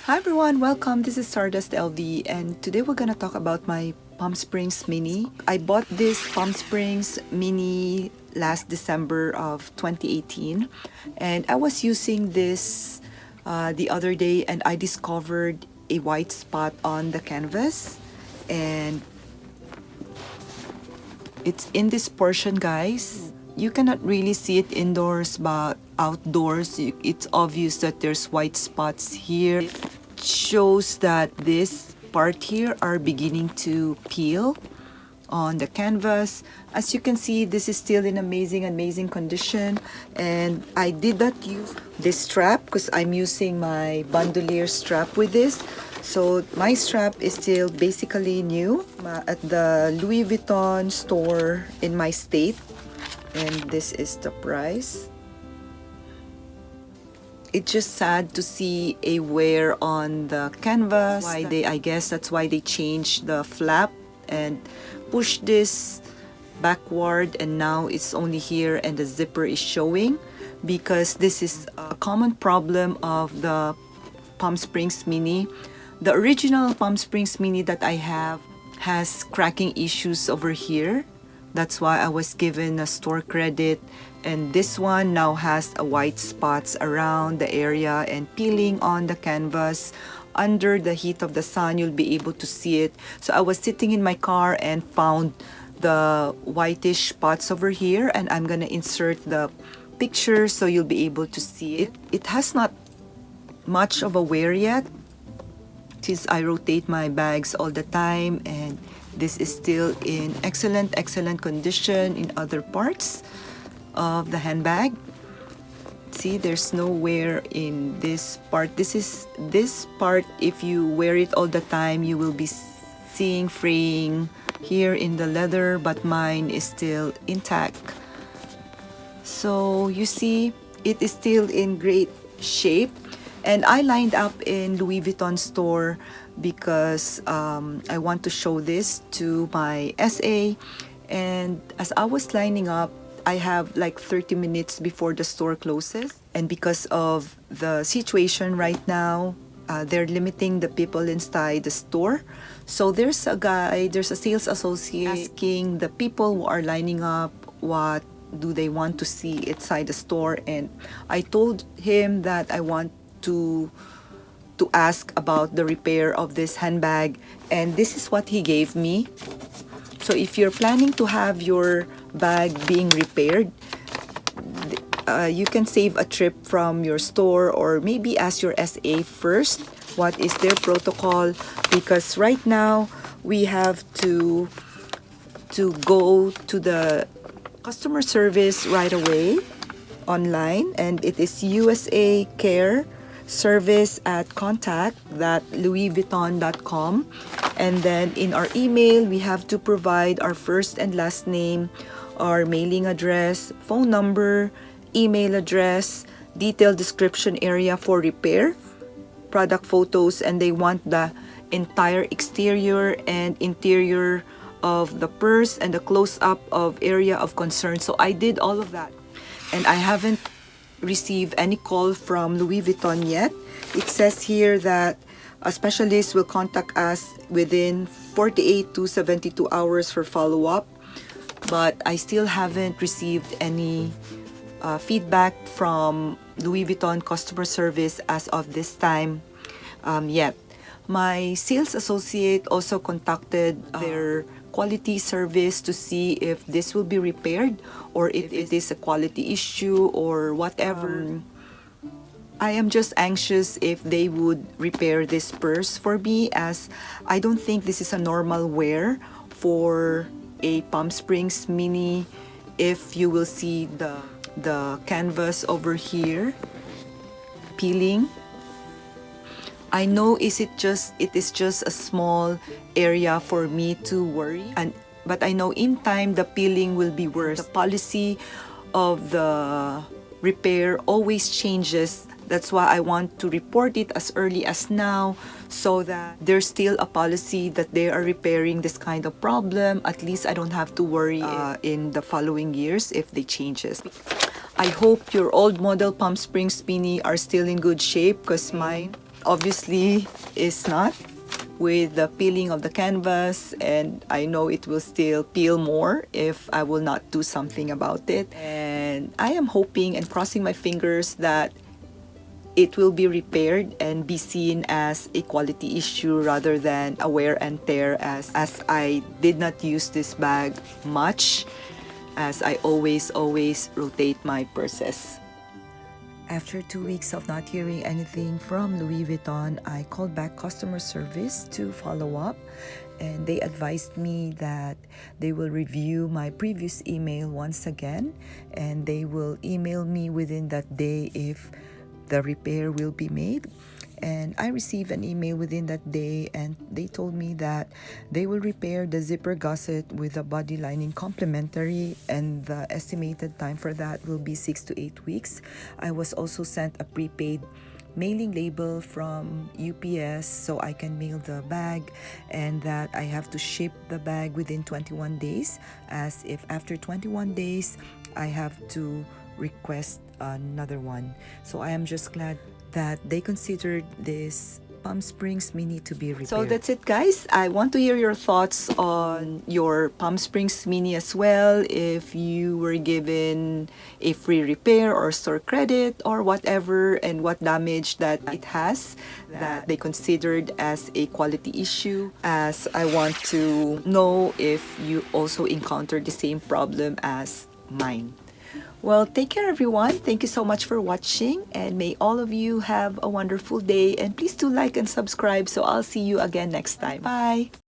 Hi everyone, welcome. This is Stardust LV and today we're gonna talk about my Palm Springs Mini. I bought this Palm Springs Mini last December of 2018 and I was using this the other day and I discovered a white spot on the canvas and it's in this portion, guys. You cannot really see it indoors, but outdoors it's obvious that there's white spots here. It shows that this part here are beginning to peel on the canvas. As you can see, this is still in amazing condition, and I did not use this strap because I'm using my bandolier strap with this. So my strap is still basically new at the Louis Vuitton store in my state, and this is the price. It's just sad to see a wear on the canvas. I guess that's why they changed the flap and pushed this backward, and now it's only here and the zipper is showing, because this is a common problem of the Palm Springs Mini. The original Palm Springs Mini that I have has cracking issues over here. That's why I was given a store credit, and this one now has a white spots around the area and peeling on the canvas. Under the heat of the sun, you'll be able to see it. So I was sitting in my car and found the whitish spots over here, and I'm gonna insert the picture so you'll be able to see it. It has not much of a wear yet, since I rotate my bags all the time, and this is still in excellent condition in other parts of the handbag. See, there's no wear in this part. This part, if you wear it all the time, you will be seeing fraying here in the leather, but mine is still intact. So you see, it is still in great shape. And I lined up in Louis Vuitton store because I want to show this to my SA. And as I was lining up, I have like 30 minutes before the store closes. And because of the situation right now, they're limiting the people inside the store. So there's a sales associate asking the people who are lining up what do they want to see inside the store. And I told him that I want to ask about the repair of this handbag, and this is what he gave me. So if you're planning to have your bag being repaired, you can save a trip from your store, or maybe ask your SA first what is their protocol, because right now we have to go to the customer service right away online, and it is USA Care Service at contact.louisvuitton.com, and then in our email we have to provide our first and last name, our mailing address, phone number, email address, detailed description area for repair, product photos, and they want the entire exterior and interior of the purse and the close-up of area of concern. So I did all of that, and I haven't received any call from Louis Vuitton yet. It says here that a specialist will contact us within 48 to 72 hours for follow-up, but I still haven't received any feedback from Louis Vuitton customer service as of this time yet. My sales associate also contacted their quality service to see if this will be repaired or if it is a quality issue or whatever. I am just anxious if they would repair this purse for me, as I don't think this is a normal wear for a Palm Springs Mini. If you will see the canvas over here peeling, I know it is just a small area for me to worry, but I know in time the peeling will be worse. The policy of the repair always changes. That's why I want to report it as early as now, so that there's still a policy that they are repairing this kind of problem. At least I don't have to worry in the following years if they changes. I hope your old model Palm Springs Mini are still in good shape, because mine obviously is not, with the peeling of the canvas, and I know it will still peel more if I will not do something about it. And I am hoping and crossing my fingers that it will be repaired and be seen as a quality issue rather than a wear and tear, as I did not use this bag much, as I always rotate my purses. After 2 weeks of not hearing anything from Louis Vuitton, I called back customer service to follow up, and they advised me that they will review my previous email once again, and they will email me within that day if the repair will be made. And I received an email within that day, and they told me that they will repair the zipper gusset with a body lining complimentary, and the estimated time for that will be 6 to 8 weeks. I was also sent a prepaid mailing label from UPS so I can mail the bag, and that I have to ship the bag within 21 days, as if after 21 days I have to request another one. So I am just glad that they considered this Palm Springs Mini to be repaired. So that's it, guys. I want to hear your thoughts on your Palm Springs Mini as well. If you were given a free repair or store credit or whatever, and what damage that it has that they considered as a quality issue, as I want to know if you also encountered the same problem as mine. Well, take care, everyone. Thank you so much for watching, and may all of you have a wonderful day. And please do like and subscribe, so I'll see you again next time. Bye!